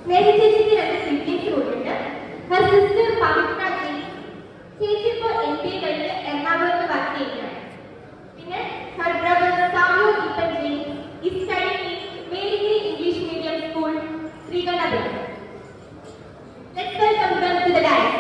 Mary ചേച്ചിക്ക് രണ്ട് siblings കൂടിയുണ്ട്. Her sister Pavitra Ji. ചേച്ചി ഇപ്പോൾ MBA കഴിഞ്ഞ് എറണാകുളത്ത് വർക്ക് ചെയ്യുകയാണ്. പിന്നെ her brother Samuel Ipan Ji is studying in Mary English Medium School, Srikannapuram. Let's welcome them to the dais.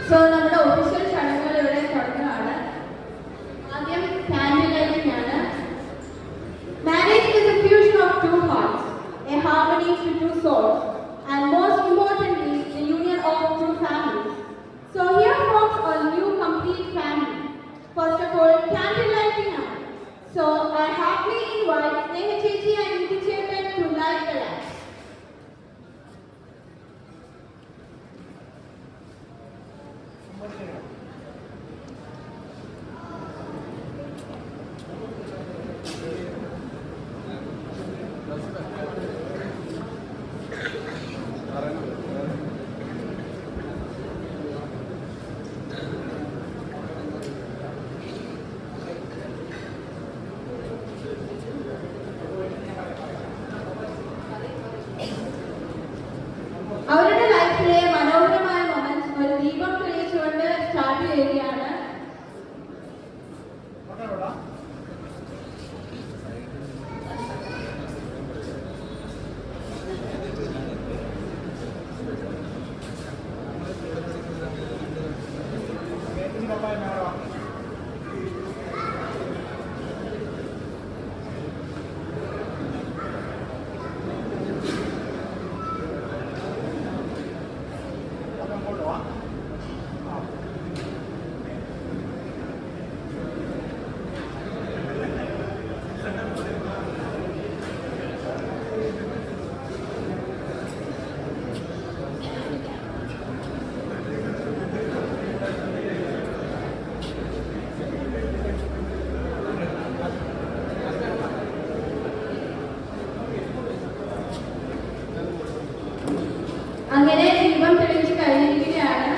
So, നമ്മുടെ ഒഫീഷ്യൽ ചടങ്ങുകൾ ഇവിടെ തുടങ്ങുകയാണ്. ആദ്യം ക്യാൻഡിൽ ലൈറ്റിംഗ് ആണ്. Marriage is a fusion of two hearts, a harmony to two souls, and most importantly, the union of two families. So here forms a new complete family. First of all, candle lighting ആണ്. So I happily invite Sneha Chechi and Niti Chetan to light the lamps. അവരുടെ ലൈഫിലെ മനോഹരമായ moments ഒരു ദീപം തെളിയിച്ചുകൊണ്ട് start ചെയ്യുകയാണ്. അങ്ങനെ ദീപം തെളിയിച്ച് കഴിഞ്ഞിരിക്കുകയാണ്.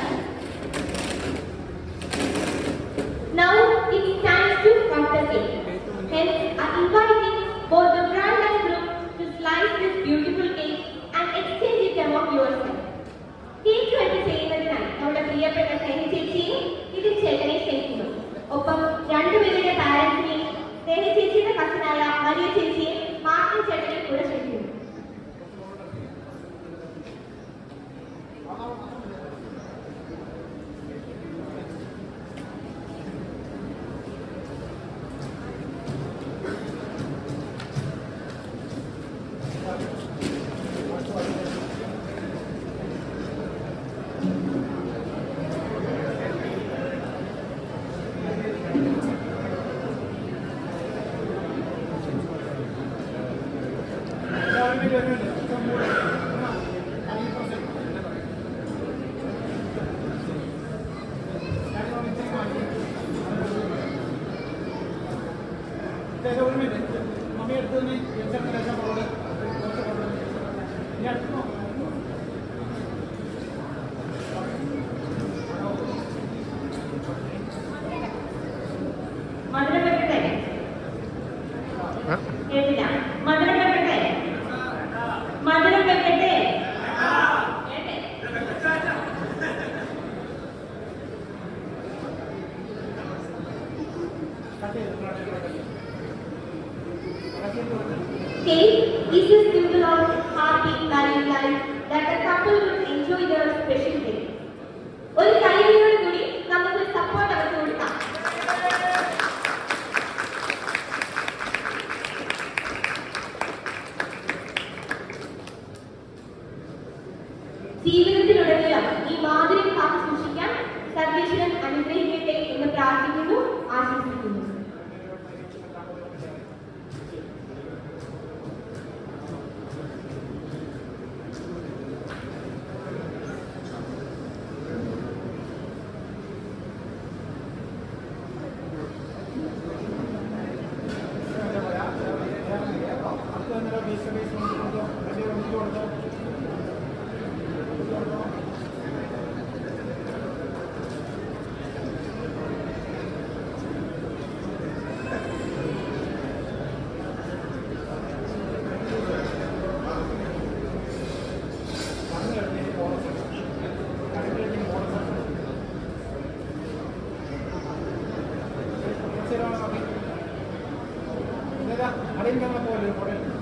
Now it's time to cut the cake. Hence, I'm inviting both the bride and groom to slice this beautiful cake and exchange it among yourselves. Cake cut ചെയ്യുന്നതിനായി നമ്മുടെ പ്രിയപ്പെട്ട സ്നേഹ ചേച്ചിയും ഇതിൽ ചേട്ടനെ ക്ഷണിക്കുന്നു. ഒപ്പം രണ്ടുപേരുടെ പാരന്റ്സിനെയും സ്നേഹ ചേച്ചിയുടെ കസിനായ മരിയ ചേച്ചിയെ മാർട്ടിൻ ചേട്ടനെ കൂടെ ക്ഷണിക്കുന്നു. Cake is a symbol of happy married life that a couple will enjoy their special day. ഒരു കൈയോട് കൂടി നമുക്ക് സപ്പോർട്ട് അവർക്ക് കൊടുക്കാം. ജീവിതത്തിലുടനീളം ഈ മാധുര്യം കാത്തു സൂക്ഷിക്കാൻ സർവേശ്വരൻ അനുഗ്രഹിക്കട്ടെ എന്ന് പ്രാർത്ഥിക്കുന്നു, ആശംസിക്കുന്നു. കടയിൽ വന്ന പോലെ